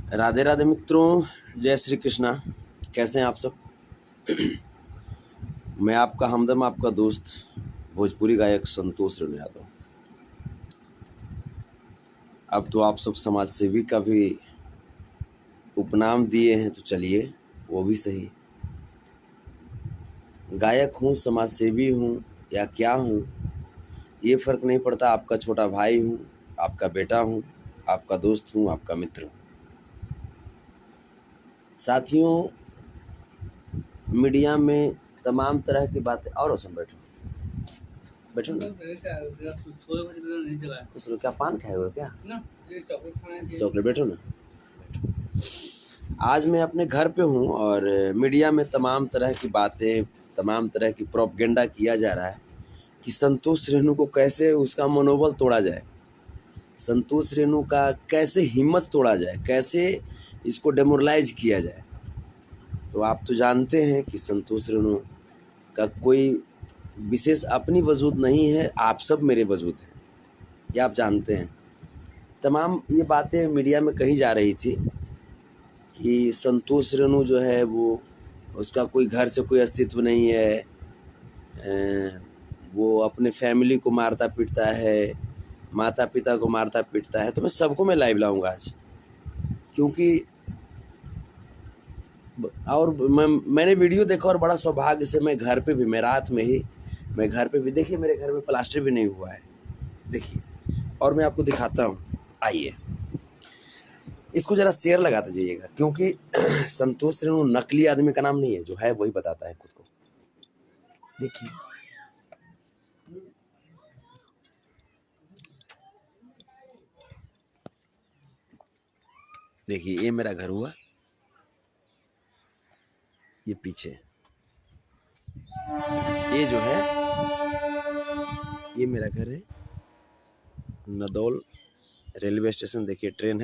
राधे राधे मित्रों, जय श्री कृष्णा। कैसे हैं आप सब? मैं आपका हमदम, आपका दोस्त, भोजपुरी गायक संतोष रेणु यादव। अब तो आप सब समाज सेवी का भी उपनाम दिए हैं, तो चलिए वो भी सही। गायक हूँ, समाज सेवी हूँ या क्या हूँ, ये फर्क नहीं पड़ता। आपका छोटा भाई हूँ, आपका बेटा हूँ, आपका दोस्त हूँ, आपका मित्र हूँ। साथियों, मीडिया में तमाम तरह की बातें। और रोशन बैठो बैठो ना। कुछ लोग क्या पान खाए हुए क्या? चॉकलेट। बैठो ना। आज मैं अपने घर पे हूँ और मीडिया में तमाम तरह की बातें, तमाम तरह की प्रोपगेंडा किया जा रहा है कि संतोष रेणु को कैसे उसका मनोबल तोड़ा जाए, संतोष रेणु का कैसे हिम्मत तोड़ा जाए, कैसे इसको डेमोरलाइज किया जाए। तो आप तो जानते हैं कि संतोष रेणु का कोई विशेष अपनी वजूद नहीं है, आप सब मेरे वजूद हैं, ये आप जानते हैं। तमाम ये बातें मीडिया में कही जा रही थी कि संतोष रेणु जो है वो, उसका कोई घर से कोई अस्तित्व नहीं है, वो अपने फैमिली को मारता पीटता है, माता पिता को मारता पीटता है। तो मैं सबको मैं लाइव लाऊंगा आज, क्योंकि और मैंने वीडियो देखा और बड़ा सौभाग्य से मैं घर पे भी, मैं रात में ही मैं घर पे भी, देखिए मेरे घर में प्लास्टर भी नहीं हुआ है, देखिए। और मैं आपको दिखाता हूँ, आइए इसको जरा शेयर लगाते जाइएगा, क्योंकि संतोष रेणु नकली आदमी का नाम नहीं है, जो है वही बताता है खुद को। देखिए देखिए, ये मेरा घर हुआ, ये पीछे ये जो है ये मेरा घर है। नदौल रेलवे स्टेशन, देखिए ट्रेन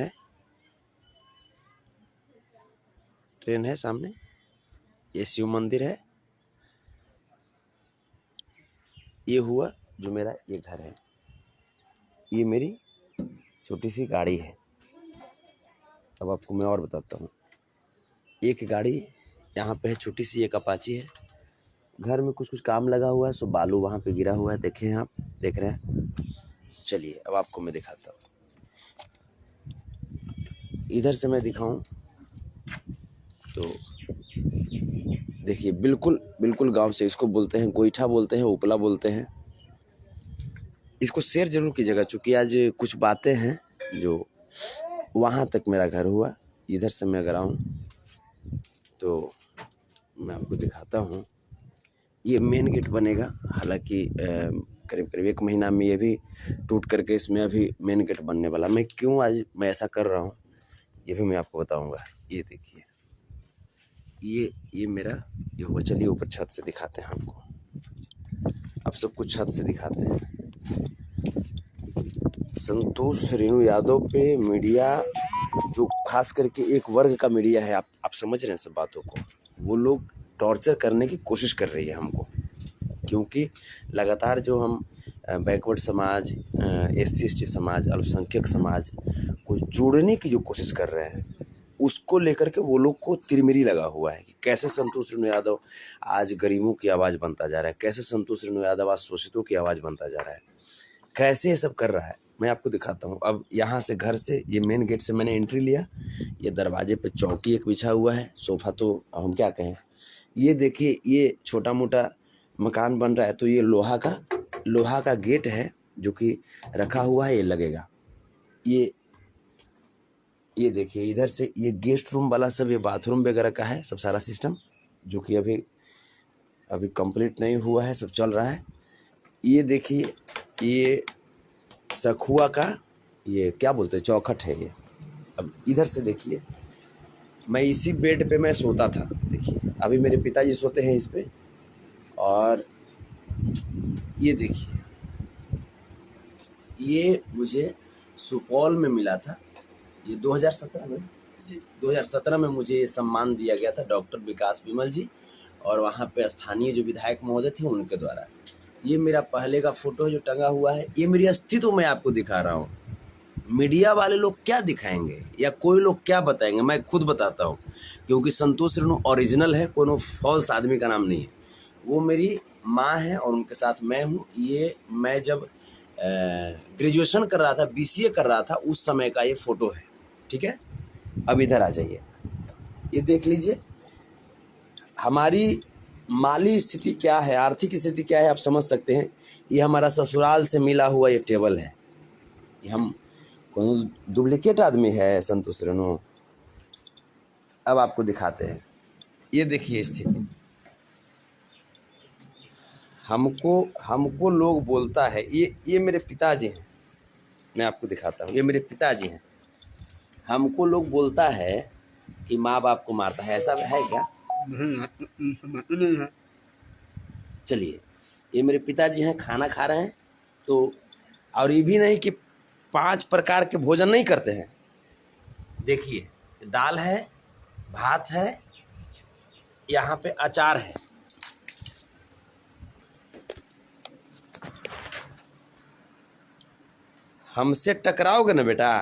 है सामने। ये शिव मंदिर है। ये हुआ जो मेरा ये घर है। ये मेरी छोटी सी गाड़ी है। अब आपको मैं और बताता हूँ। एक गाड़ी यहाँ पे है, छोटी सी एक अपाची है। घर में कुछ काम लगा हुआ है, सो बालू वहाँ पे गिरा हुआ है, देखें आप, देख रहे हैं। चलिए अब आपको मैं दिखाता हूँ। इधर से मैं दिखाऊं तो देखिए, बिल्कुल गांव से इसको बोलते हैं गोईठा, बोलते हैं उपला, बोलते हैं। इसको शेयर जरूर कीजिएगा, चूँकि आज कुछ बातें हैं जो वहाँ तक मेरा घर हुआ। इधर से मैं अगर आऊँ तो मैं आपको दिखाता हूँ। ये मेन गेट बनेगा, हालांकि करीब 1 महीना में ये भी टूट करके इसमें अभी मेन गेट बनने वाला। मैं क्यों आज मैं ऐसा कर रहा हूँ ये भी मैं आपको बताऊंगा। ये देखिए, ये मेरा ये हुआ। चलिए ऊपर छत से दिखाते हैं आपको, अब सब कुछ छत से दिखाते हैं। संतोष रेणु यादव पे मीडिया, जो खास करके एक वर्ग का मीडिया है, आप समझ रहे हैं सब बातों को, वो लोग टॉर्चर करने की कोशिश कर रही है हमको, क्योंकि लगातार जो हम बैकवर्ड समाज, SC ST समाज, अल्पसंख्यक समाज को जोड़ने की जो कोशिश कर रहे हैं, उसको लेकर के वो लोग को तिरमिरी लगा हुआ है कि कैसे संतोष रेणु यादव आज गरीबों की आवाज़ बनता जा रहा है, कैसे संतोष रेणु यादव आज शोषितों की आवाज़ बनता जा रहा है, कैसे ये सब कर रहा है। मैं आपको दिखाता हूँ। अब यहाँ से, घर से, ये मेन गेट से मैंने एंट्री लिया। ये दरवाजे पे चौकी एक बिछा हुआ है, सोफा तो हम क्या कहें। ये देखिए, ये छोटा मोटा मकान बन रहा है, तो ये लोहा का गेट है जो कि रखा हुआ है, ये लगेगा। ये देखिए, इधर से ये गेस्ट रूम वाला सब, ये बाथरूम वगैरह का है सब, सारा सिस्टम जो कि अभी कंप्लीट नहीं हुआ है, सब चल रहा है। ये देखिए, ये सखुआ का, ये क्या बोलते हैं, चौखट है ये। अब इधर से देखिए, मैं इसी बेड पे मैं सोता था। देखिए अभी मेरे पिताजी सोते हैं इस पे। और ये देखिए, ये मुझे सुपौल में मिला था, ये 2017 में मुझे ये सम्मान दिया गया था, डॉक्टर विकास विमल जी और वहाँ पे स्थानीय जो विधायक महोदय थे उनके द्वारा। ये मेरा पहले का फोटो जो टंगा हुआ है, ये मेरी अस्थिति मैं आपको दिखा रहा हूँ। मीडिया वाले लोग क्या दिखाएंगे या कोई लोग क्या बताएंगे, मैं खुद बताता हूँ, क्योंकि संतोष रेणु ओरिजिनल है, कोनो फॉल्स आदमी का नाम नहीं है। वो मेरी माँ है और उनके साथ मैं हूँ। ये मैं जब ग्रेजुएशन कर रहा था, BCA कर रहा था, उस समय का ये फोटो है, ठीक है। अब इधर आ जाइए, ये देख लीजिए हमारी माली स्थिति क्या है, आर्थिक स्थिति क्या है, आप समझ सकते हैं। ये हमारा ससुराल से मिला हुआ ये टेबल है। ये हम कौन डुप्लीकेट आदमी है संतोष रेणु। अब आपको दिखाते हैं, ये देखिए स्थिति। हमको लोग बोलता है, ये मेरे पिताजी हैं, मैं आपको दिखाता हूँ, ये मेरे पिताजी हैं। हमको लोग बोलता है कि माँ बाप को मारता है, ऐसा है क्या? नहीं है। चलिए, ये मेरे पिताजी हैं, खाना खा रहे हैं तो, और ये भी नहीं कि 5 प्रकार के भोजन नहीं करते हैं। देखिए, दाल है, भात है, यहाँ पे अचार है, हमसे टकराओगे ना बेटा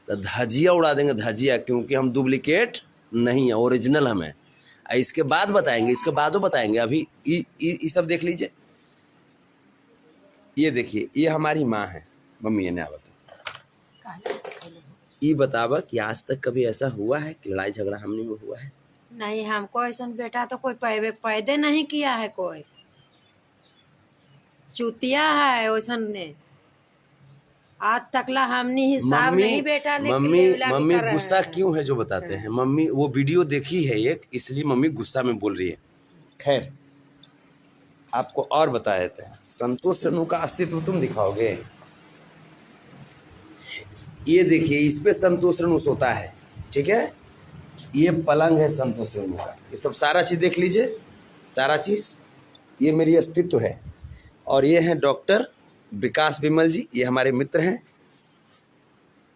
तो धजिया उड़ा देंगे, धजिया, क्योंकि हम डुप्लीकेट नहीं है, ओरिजिनल हम है। इसके बाद बताएंगे, इसके बादो बताएंगे। अभी ये सब देख लीजिए, ये देखिए, ये हमारी माँ है, मम्मी ने आवत ये बतावा कि आज तक कभी ऐसा हुआ है कि लड़ाई झगड़ा हमने में हुआ है? नहीं, हमको ऐसा बेटा तो कोई पैदे नहीं किया है, कोई चूतिया है वैसा ने आज तकला हमने हिसाब नहीं बेटा मम्मी गुस्सा क्यों है जो बताते हैं। मम्मी वो वीडियो देखी है एक, इसलिए मम्मी गुस्सा में बोल रही है। खैर, आपको और बताए थे, संतोष रेणु का अस्तित्व तुम दिखाओगे। ये देखिए, इस पे संतोष रेणु सोता है, ठीक है। ये पलंग है संतोष रेणु का, ये सब सारा चीज देख लीजिए, सारा चीज। ये मेरी अस्तित्व है। और ये हैं डॉक्टर विकास विमल जी, ये हमारे मित्र हैं,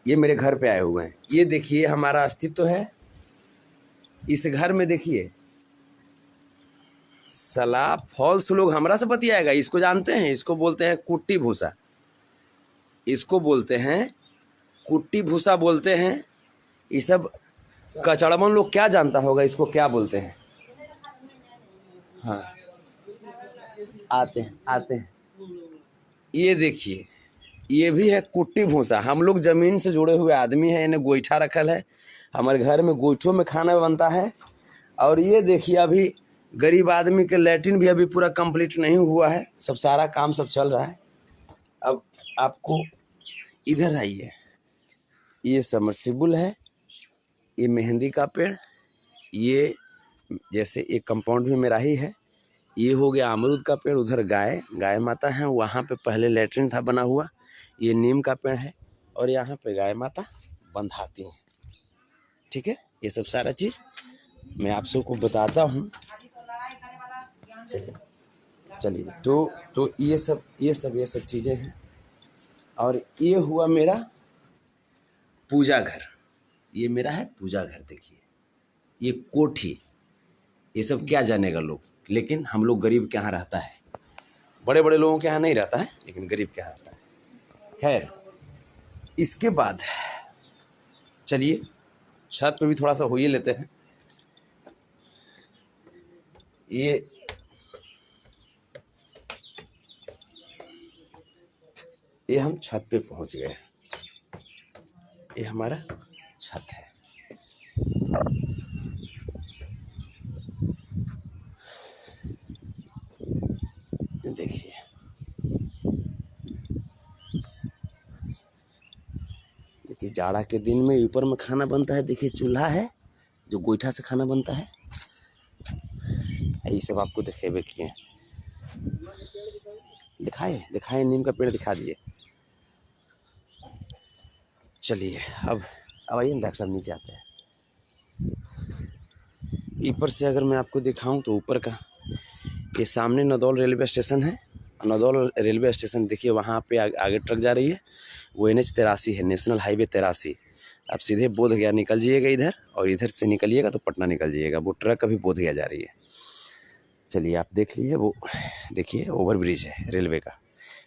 ये मेरे घर पे आए हुए हैं। ये देखिए हमारा अस्तित्व है इस घर में। देखिए सला फॉल्स लोग हमरा से बतियाएगा, इसको जानते हैं, इसको बोलते हैं कुट्टी भूसा, इसको बोलते हैं कुट्टी भूसा बोलते हैं। ये सब कचड़मन लोग क्या जानता होगा, इसको क्या बोलते हैं। हाँ, आते हैं। ये देखिए, ये भी है कुट्टी भूसा। हम लोग जमीन से जुड़े हुए आदमी हैं, इन्हें गोईठा रखल है, हमारे घर में गोईठों में खाना बनता है। और ये देखिए, अभी गरीब आदमी के लैट्रिन भी अभी पूरा कंप्लीट नहीं हुआ है, सब सारा काम सब चल रहा है। अब आपको इधर आइए, ये समरसिबल है, ये मेहंदी का पेड़, ये जैसे एक कंपाउंड भी मेरा ही है। ये हो गया अमरूद का पेड़, उधर गाय माता है, वहाँ पे पहले लैट्रिन था बना हुआ। ये नीम का पेड़ है और यहाँ पे गाय माता बंधाती हैं, ठीक है। ये सब सारा चीज़ मैं आप सबको बताता हूँ। चलिए, तो ये सब चीज़ें हैं। और ये हुआ मेरा पूजा घर, ये मेरा है पूजा घर। देखिए, ये कोठी, ये सब क्या जानेगा लोग, लेकिन हम लोग गरीब के यहाँ रहता है, बड़े बड़े लोगों के यहाँ नहीं रहता है, लेकिन गरीब के यहाँ रहता है। खैर, इसके बाद चलिए छत पे भी थोड़ा सा हो ही लेते हैं। ये हम छत पे पहुंच गए, ये हमारा छत है। देखिए, जाड़ा के दिन में ऊपर में खाना बनता है। देखिए, चूल्हा है जो गोईठा से खाना बनता है। ये सब आपको दिखेबे किए, दिखाए नीम का पेड़ दिखा दिए। चलिए, अब आइए ना डॉक्टर साहब, नीचे आते हैं। ऊपर से अगर मैं आपको दिखाऊं तो ऊपर का, ये सामने नदौल रेलवे स्टेशन है। नदौल रेलवे स्टेशन देखिए, वहाँ पे आगे ट्रक जा रही है, वो NH 83 है, नेशनल हाईवे 83। आप सीधे बोधगया निकल जाइएगा इधर, और इधर से निकलिएगा तो पटना निकल जाइएगा। वो ट्रक अभी बोधगया जा रही है। चलिए, आप देख लीजिए, वो देखिए ओवर ब्रिज है रेलवे का,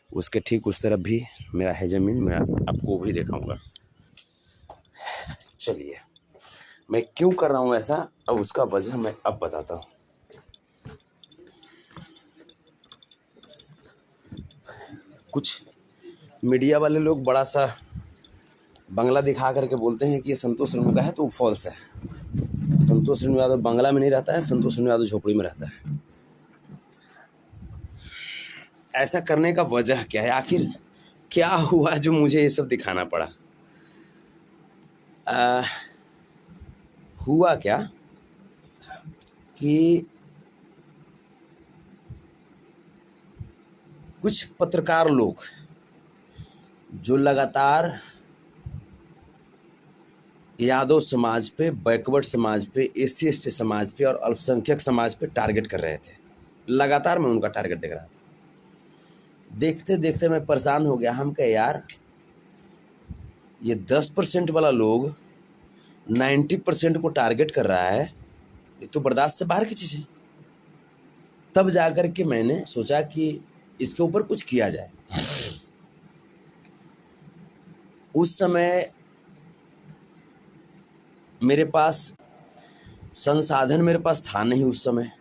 उसके ठीक उस तरफ भी मेरा है ज़मीन, मैं आपको भी दिखाऊंगा। चलिए, मैं क्यों कर रहा हूँ ऐसा, अब उसका वजह मैं अब बताता हूँ। कुछ मीडिया वाले लोग बड़ा सा बंगला दिखा करके बोलते हैं कि ये संतोष रेणु का है, तो वो फॉल्स है। संतोष रेणु यादव बंगला में नहीं रहता है, संतोष रेणु यादव झोपड़ी में रहता है। ऐसा करने का वजह क्या है, आखिर क्या हुआ जो मुझे ये सब दिखाना पड़ा? हुआ क्या कि कुछ पत्रकार लोग जो लगातार यादव समाज पे, बैकवर्ड समाज पे, SC ST समाज पे और अल्पसंख्यक समाज पे टारगेट कर रहे थे। लगातार मैं उनका टारगेट देख रहा था। देखते देखते मैं परेशान हो गया। हम कहे यार, ये 10% वाला लोग 90% को टारगेट कर रहा है, ये तो बर्दाश्त से बाहर की चीज़ है। तब जाकर के मैंने सोचा कि इसके ऊपर कुछ किया जाए। उस समय मेरे पास संसाधन मेरे पास था नहीं। उस समय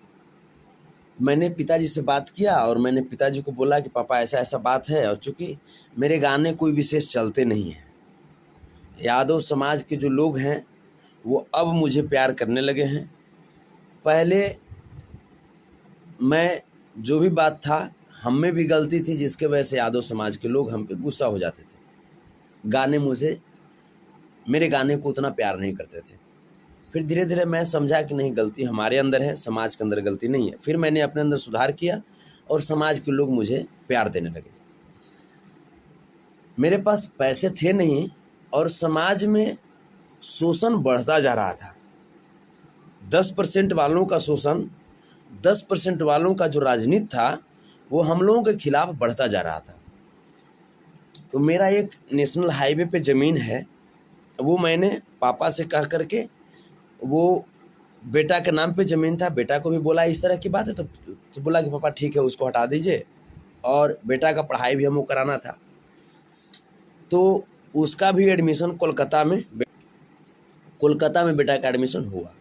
मैंने पिताजी से बात किया और मैंने पिताजी को बोला कि पापा ऐसा ऐसा बात है, और चूंकि मेरे गाने कोई विशेष चलते नहीं हैं, यादव समाज के जो लोग हैं वो अब मुझे प्यार करने लगे हैं। पहले मैं जो भी बात था, हम में भी गलती थी, जिसके वजह से यादव समाज के लोग हम पे गुस्सा हो जाते थे। मेरे गाने को उतना प्यार नहीं करते थे। फिर धीरे धीरे मैं समझा कि नहीं, गलती हमारे अंदर है, समाज के अंदर गलती नहीं है। फिर मैंने अपने अंदर सुधार किया और समाज के लोग मुझे प्यार देने लगे। मेरे पास पैसे थे नहीं और समाज में शोषण बढ़ता जा रहा था। 10% वालों का शोषण, 10% वालों का जो राजनीति था वो हम लोगों के खिलाफ बढ़ता जा रहा था। तो मेरा एक नेशनल हाईवे पे ज़मीन है, वो मैंने पापा से कह करके, वो बेटा के नाम पे ज़मीन था, बेटा को भी बोला इस तरह की बात है, तो बोला कि पापा ठीक है, उसको हटा दीजिए, और बेटा का पढ़ाई भी हमको कराना था। तो उसका भी एडमिशन कोलकाता में बेटा का एडमिशन हुआ।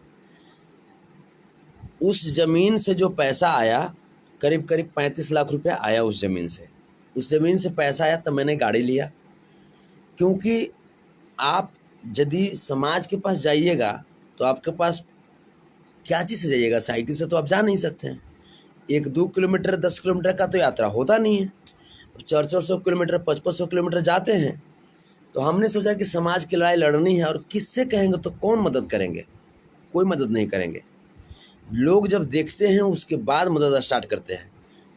उस ज़मीन से जो पैसा आया, करीब करीब 35 लाख रुपया आया उस ज़मीन से। उस ज़मीन से पैसा आया तब मैंने गाड़ी लिया। क्योंकि आप यदि समाज के पास जाइएगा तो आपके पास क्या चीज़ से जाइएगा? साइकिल से तो आप जा नहीं सकते हैं। 1-2 किलोमीटर, 10 किलोमीटर का तो यात्रा होता नहीं है। 400 किलोमीटर, 500 किलोमीटर जाते हैं। तो हमने सोचा कि समाज की लड़ाई लड़नी है, और किससे कहेंगे तो कौन मदद करेंगे? कोई मदद नहीं करेंगे। लोग जब देखते हैं उसके बाद मदद स्टार्ट करते हैं।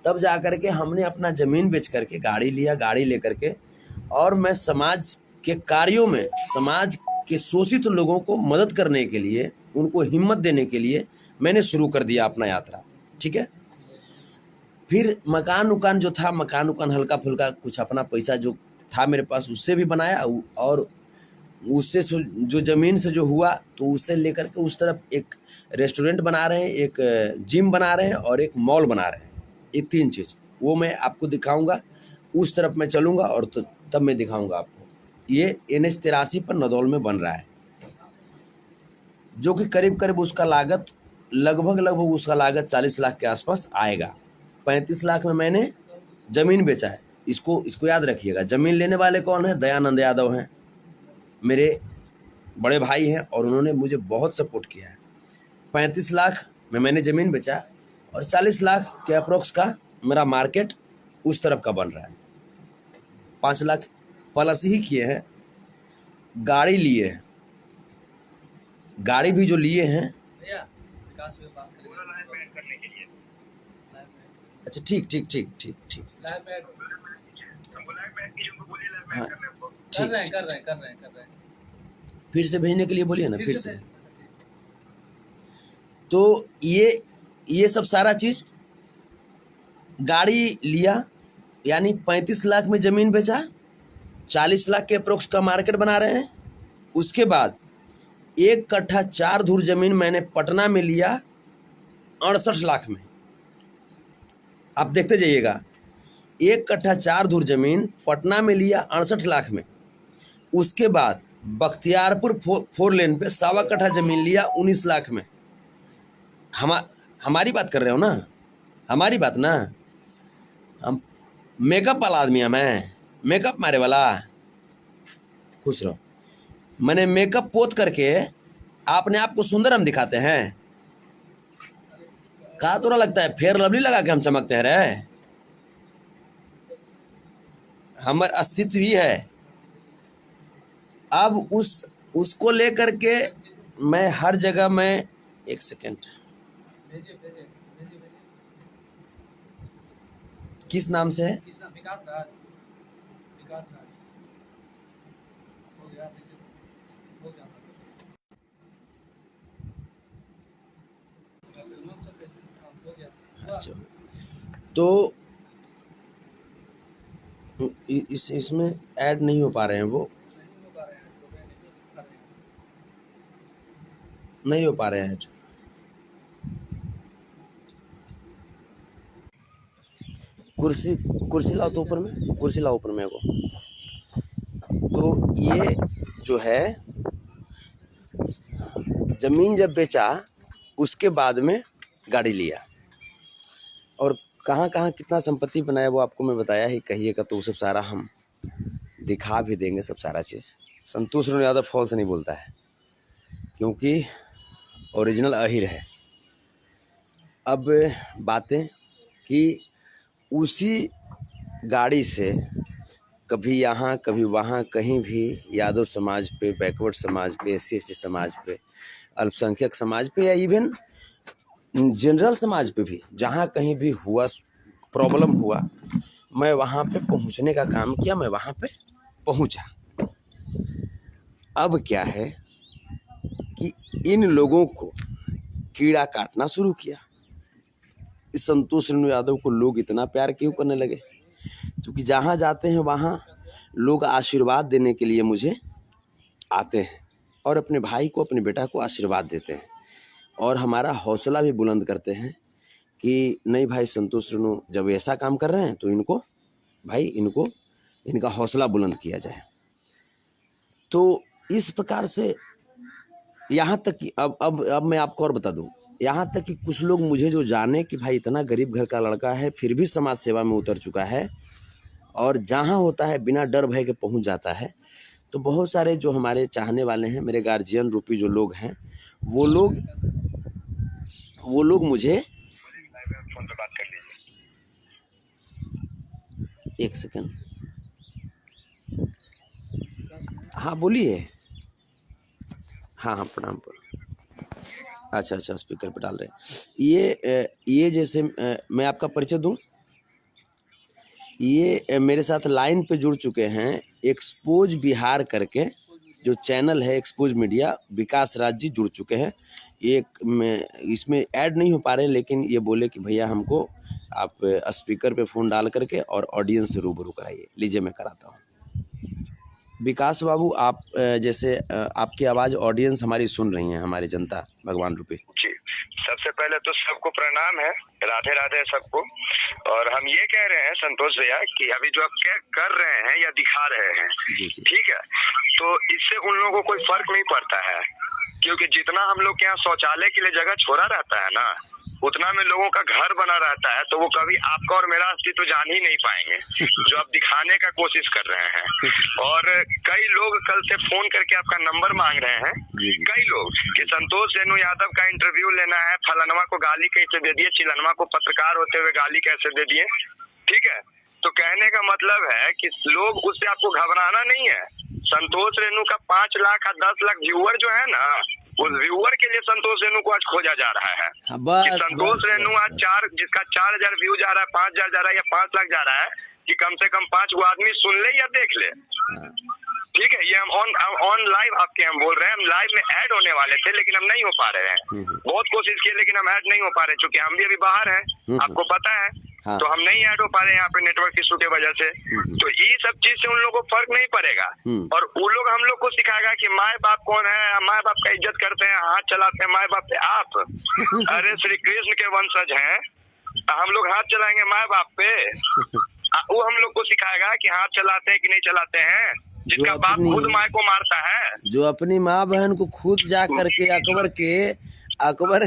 तब जा कर के हमने अपना ज़मीन बेच करके गाड़ी लिया। गाड़ी लेकर के और मैं समाज के कार्यों में, समाज के शोषित लोगों को मदद करने के लिए, उनको हिम्मत देने के लिए मैंने शुरू कर दिया अपना यात्रा। ठीक है। फिर मकान उकान जो था, मकान उकान हल्का फुल्का कुछ अपना पैसा जो था मेरे पास उससे भी बनाया, और उससे जो ज़मीन से जो हुआ तो उससे लेकर के उस तरफ एक रेस्टोरेंट बना रहे हैं, एक जिम बना रहे हैं और एक मॉल बना रहे हैं। ये 3 चीज़ वो मैं आपको दिखाऊंगा। उस तरफ मैं चलूँगा और तब मैं दिखाऊंगा आपको। ये NH 83 पर नदौल में बन रहा है, जो कि करीब करीब उसका लागत लगभग उसका लागत 40 लाख के आसपास आएगा। 35 लाख में मैंने ज़मीन बेचा है। इसको याद रखिएगा। ज़मीन लेने वाले कौन है? दयानंद यादव हैं, मेरे बड़े भाई हैं, और उन्होंने मुझे बहुत सपोर्ट किया है। 35 लाख में मैंने ज़मीन बेचा और 40 लाख के अप्रोक्स का मेरा मार्केट उस तरफ का बन रहा है। 5 लाख प्लस ही किए हैं। गाड़ी लिए हैं, गाड़ी भी जो लिए हैं। अच्छा ठीक ठीक ठीक ठीक ठीक हाँ ठीक। कर रहे हैं। फिर से भेजने के लिए बोलिए ना, फिर से। तो ये सब सारा चीज़, गाड़ी लिया, यानी 35 लाख में ज़मीन बेचा, 40 लाख के अप्रोक्स का मार्केट बना रहे हैं। उसके बाद 1 कट्ठा 4 धुर ज़मीन मैंने पटना में लिया 68 लाख में। आप देखते जाइएगा। 1 कट्ठा 4 धुर जमीन पटना में लिया 68 लाख में। उसके बाद बख्तियारपुर 4 लेन पे 1.25 कट्ठा जमीन लिया 19 लाख में। हमारी बात कर रहे हो ना, हमारी बात ना। हम मेकअप वाला आदमी है, मैं मेकअप मारे वाला। खुश रहो। मैंने मेकअप पोत करके अपने आप को सुंदर हम दिखाते हैं। कहा तो ना लगता है फेयर लवली लगा के हम चमकते हैं रे। हमारा अस्तित्व ही है। अब उसको लेकर के मैं हर जगह में, एक सेकेंड, किस नाम से है? विकास राज। अच्छा, तो इसमें ऐड नहीं हो पा रहे हैं, वो नहीं हो पा रहे हैं ऐड। कुर्सी लाओ तो ऊपर में, कुर्सी लाओ ऊपर में वो। तो ये जो है जमीन जब बेचा उसके बाद में गाड़ी लिया, और कहाँ कहाँ कितना संपत्ति बनाया वो आपको मैं बताया ही। कहिएगा तो वो सब सारा हम दिखा भी देंगे, सब सारा चीज़। संतोष रेणु यादव फॉल्स नहीं बोलता है, क्योंकि ओरिजिनल अहिर है। अब बातें कि उसी गाड़ी से कभी यहाँ कभी वहाँ, कहीं भी यादव समाज पे, बैकवर्ड समाज पे, SC/ST समाज पे, अल्पसंख्यक समाज पे, या इवन जनरल समाज पे भी जहाँ कहीं भी हुआ प्रॉब्लम हुआ, मैं वहाँ पे पहुँचने का काम किया, मैं वहाँ पे पहुँचा। अब क्या है कि इन लोगों को कीड़ा काटना शुरू किया। इस संतोष रेणु यादव को लोग इतना प्यार क्यों करने लगे? क्योंकि जहाँ जाते हैं वहाँ लोग आशीर्वाद देने के लिए मुझे आते हैं, और अपने भाई को, अपने बेटा को आशीर्वाद देते हैं, और हमारा हौसला भी बुलंद करते हैं कि नहीं भाई, संतोष रेणु जब ऐसा काम कर रहे हैं तो इनको भाई, इनका हौसला बुलंद किया जाए। तो इस प्रकार से यहाँ तक कि अब मैं आपको और बता दूं, यहाँ तक कि कुछ लोग मुझे जो जाने कि भाई इतना गरीब घर का लड़का है फिर भी समाज सेवा में उतर चुका है, और जहाँ होता है बिना डर भय के पहुँच जाता है। तो बहुत सारे जो हमारे चाहने वाले हैं, मेरे गार्जियन रूपी जो लोग हैं, वो लोग मुझे, एक सेकंड, हाँ बोलिए। हाँ प्रणाम। अच्छा, स्पीकर पे डाल रहे हैं। ये जैसे मैं आपका परिचय दूं, ये मेरे साथ लाइन पे जुड़ चुके हैं एक्सपोज बिहार करके जो चैनल है, एक्सपोज मीडिया, विकास राज जी जुड़ चुके हैं। इसमें ऐड नहीं हो पा रहे, लेकिन ये बोले कि भैया हमको आप स्पीकर पे फ़ोन डाल करके और ऑडियंस से रूबरू कराइए। लीजिए मैं कराता हूँ। विकास बाबू, आप जैसे आपकी आवाज़ ऑडियंस हमारी सुन रही है, हमारी जनता भगवान रूपी जी। सबसे पहले तो सबको प्रणाम है, राधे राधे सबको। और हम ये कह रहे हैं संतोष भैया कि अभी जो आप क्या कर रहे हैं या दिखा रहे हैं, ठीक है, तो इससे उन लोगों को कोई फर्क नहीं पड़ता है, क्योंकि जितना हम लोग के यहाँ शौचालय के लिए जगह छोड़ा रहता है ना, उतना में लोगों का घर बना रहता है, तो वो कभी आपका और मेरा अस्तित्व जान ही नहीं पाएंगे जो आप दिखाने का कोशिश कर रहे हैं। और कई लोग कल से फोन करके आपका नंबर मांग रहे हैं, कई लोग कि संतोष रेणु यादव का इंटरव्यू लेना है, फलानवा को गाली कैसे दे दिए, चिलनवा को पत्रकार होते हुए गाली कैसे दे दिए, ठीक है। तो कहने का मतलब है कि लोग उससे आपको घबराना नहीं है। संतोष रेणु का 5 लाख या 10 लाख व्यूअर जो है ना, उस व्यूअर के लिए संतोष रेणु को आज खोजा जा रहा है। कि संतोष रेणु आज जिसका 4000 व्यू जा रहा है, 5000 जा रहा है या 5 लाख जा रहा है, कि कम से कम 5 गो आदमी सुन ले या देख ले, ठीक है। ये हम ऑन लाइव आपके हम बोल रहे हैं, हम लाइव में ऐड होने वाले थे लेकिन हम नहीं हो पा रहे हैं। बहुत कोशिश की लेकिन हम ऐड नहीं हो पा रहे, क्योंकि हम भी अभी बाहर हैं, आपको पता है। हाँ। तो हम नहीं ऐड हो पा रहे यहाँ पे नेटवर्क इशू के वजह से। तो ये सब चीज से उन लोगों को फर्क नहीं पड़ेगा, और वो लोग हम लोग को सिखाएगा कि माँ बाप कौन है, माँ बाप का इज्जत करते हैं, हाथ चलाते हैं माँ बाप पे। आप अरे श्री कृष्ण के वंशज हैं, हम लोग हाथ चलाएंगे माँ बाप पे? वो हम लोग को सिखाएगा कि हाथ चलाते हैं कि नहीं चलाते हैं, जिसका बाप खुद माँ को मारता है, जो अपनी माँ बहन को खुद जा करके अकबर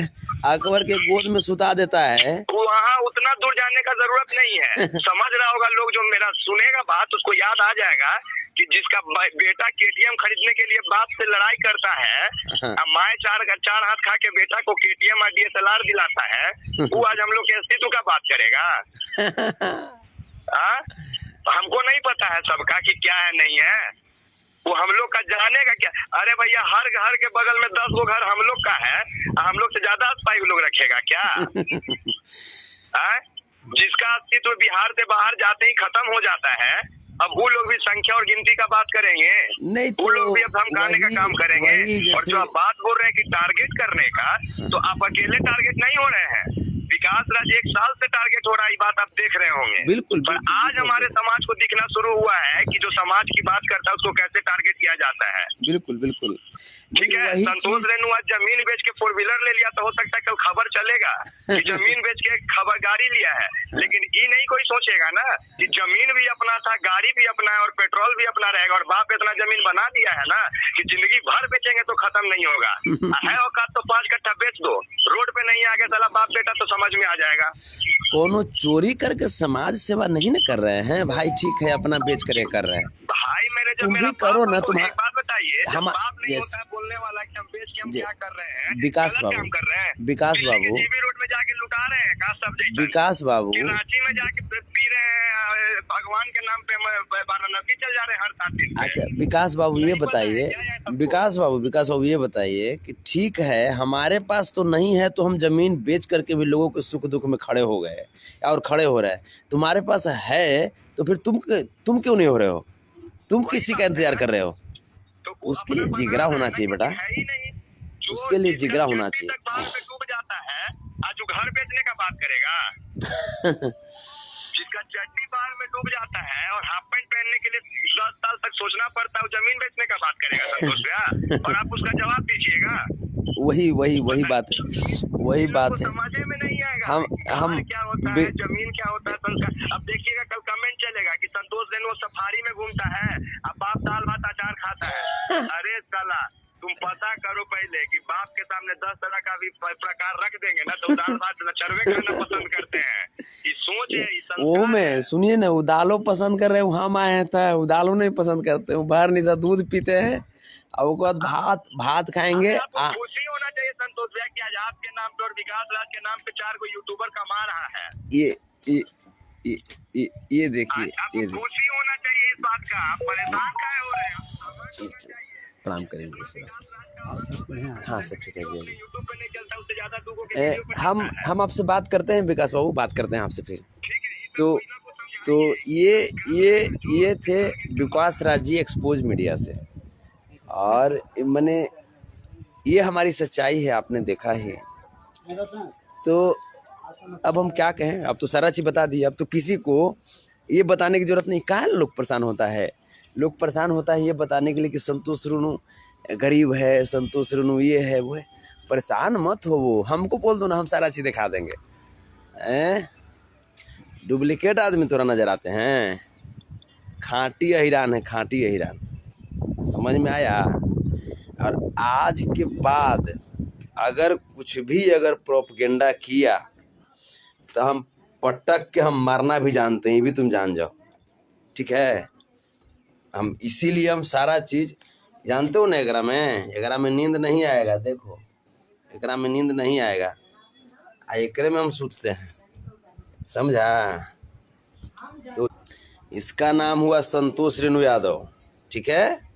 अकबर के गोद में सुता देता है, वहाँ उतना दूर जाने का जरूरत नहीं है। समझ रहा होगा लोग, जो मेरा सुनेगा बात उसको याद आ जाएगा कि जिसका बेटा केटीएम खरीदने के लिए बाप से लड़ाई करता है, माँ चार हाथ खा के बेटा को केटीएम और डीएसएलआर दिलाता है, वो आज हम लोग के अस्तित्व का बात करेगा। हमको नहीं पता है सबका कि क्या है नहीं है, वो हम लोग का जानेगा क्या। अरे भैया, हर घर के बगल में 10 गो घर हम लोग का है, हम लोग से ज्यादा स्पाई लोग रखेगा क्या? जिसका अस्तित्व बिहार से बाहर जाते ही खत्म हो जाता है, अब वो लोग भी संख्या और गिनती का बात करेंगे, नहीं वो तो लोग भी अब धमकाने का काम करेंगे। और जो आप बात बोल रहे हैं कि टारगेट करने का, तो आप अकेले टारगेट नहीं हो रहे हैं, विकास राज 1 साल से टारगेट हो रहा है, ये बात आप देख रहे होंगे। बिल्कुल, पर आज हमारे समाज को दिखना शुरू हुआ है कि जो समाज की बात करता है उसको कैसे टारगेट किया जाता है। बिल्कुल बिल्कुल, ठीक है। संतोष रेणु आज जमीन बेच के 4 व्हीलर ले लिया, तो हो सकता है कल खबर चलेगा कि जमीन बेच के खबर गाड़ी लिया है, लेकिन ये नहीं कोई सोचेगा ना कि जमीन भी अपना था, गाड़ी भी अपना है और पेट्रोल भी अपना रहेगा, और बाप इतना जमीन बना दिया है ना कि जिंदगी भर बेचेंगे तो खत्म नहीं होगा। है औकात तो 5 कट्ठा बेच दो, रोड पे नहीं आगे साला बाप बेटा तो समझ में आ जाएगा। कोनो चोरी करके समाज सेवा नहीं न कर रहे हैं भाई, ठीक है अपना बेच कर कर रहे हैं भाई। मेरे जब तुम मेरा भी करो ना, तुम एक बात बताइए, हम बाप नहीं होता है बोलने वाला कि हम बेच के हम क्या कर रहे हैं, विकास गलत बाबू, काम कर रहे हैं। विकास बाबू, जीबी रोड में जाके लुटा रहे हैं का सब जैसा, विकास बाबू, कराची में जाके पी रहे हैं, भगवान के नाम पे वाराणसी चल जा रहे हैं हर 7 दिन। अच्छा विकास बाबू ये बताइए, विकास बाबू ये बताइए कि ठीक है हमारे पास तो नहीं है तो हम जमीन बेच करके भी लोगों के सुख दुख में खड़े हो गए और खड़े हो रहे हैं, तुम्हारे पास है तो फिर तुम क्यों नहीं हो रहे हो, तुम किसी का इंतजार कर रहे हो? उसके लिए जिगरा होना चाहिए बेटा, उसके लिए जिगरा होना चाहिए। डूब जाता है आज वो घर बेचने का बात करेगा। जिसका चड्डी बाहर में डूब जाता है और हाफ पैंट पहनने के लिए 10 साल तक सोचना पड़ता है, वो जमीन बेचने का बात करेगा संतोष भैया, और आप उसका जवाब दीजिएगा। वही बात है। समझे में नहीं आएगा हम क्या होता है, जमीन क्या होता है, संस्कार। अब देखिएगा कल कमेंट चलेगा कि संतोष रेणु सफारी में घूमता है, अब बाप दाल भात अचार खाता है। अरे साला, तुम पता करो पहले कि बाप के सामने 10 तरह का भी प्रकार रख देंगे ना तो दाल भात चरवे खाना पसंद करते हैं। ये सोच है, वो में सुनिए ना, उदालो पसंद कर रहे हैं, हम आए हैं तो उदालो नहीं पसंद करते हैं, बाहर निशा दूध पीते हैं और उसके बाद भात खाएंगे। खुशी होना चाहिए संतोष भैया कि आज आपके नाम पे और विकास राज के नाम पे 4 गो यूट्यूबर कमा रहा है। ये देखिए, ये खुशी होना चाहिए इस बात का, आप परेशान काहे हो रहे हैं? प्रणाम करेंगे। हाँ सब ठीक है जी। यूट्यूब पे नहीं चलता, उससे ज्यादा लोगों के वीडियो पे हम आपसे बात करते हैं, विकास बाबू बात करते हैं आपसे फिर। तो ये थे विकास राज जी एक्सपोज मीडिया से, और मैंने ये हमारी सच्चाई है, आपने देखा है। तो अब हम क्या कहें, अब तो सारा चीज़ बता दी, अब तो किसी को ये बताने की जरूरत नहीं। कहाँ लोग परेशान होता है, लोग परेशान होता है ये बताने के लिए कि संतोष रेणु गरीब है, संतोष रेणु ये है वो है। परेशान मत हो, वो हमको बोल दो ना, हम सारा चीज़ दिखा देंगे। डुप्लीकेट आदमी थोड़ा नजर आते हैं, खांटी अहिरान है, खांटी अहिरान, समझ में आया। और आज के बाद अगर कुछ भी अगर प्रोपगेंडा किया तो हम पटक के हम मारना भी जानते हैं, ये भी तुम जान जाओ, ठीक है। हम इसीलिए हम सारा चीज़ जानते हो ना, एकरा में नींद नहीं आएगा, देखो एकरा में नींद नहीं आएगा, एकरे में हम सूतते हैं, समझा। तो इसका नाम हुआ संतोष रेणु यादव, ठीक है।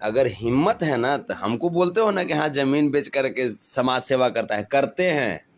अगर हिम्मत है ना तो हमको बोलते हो ना कि हाँ जमीन बेच करके समाज सेवा करता है, करते हैं।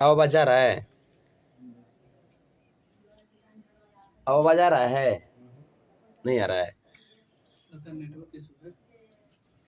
आवाज आ रहा है? आवाज आ रहा है? नहीं आ रहा है।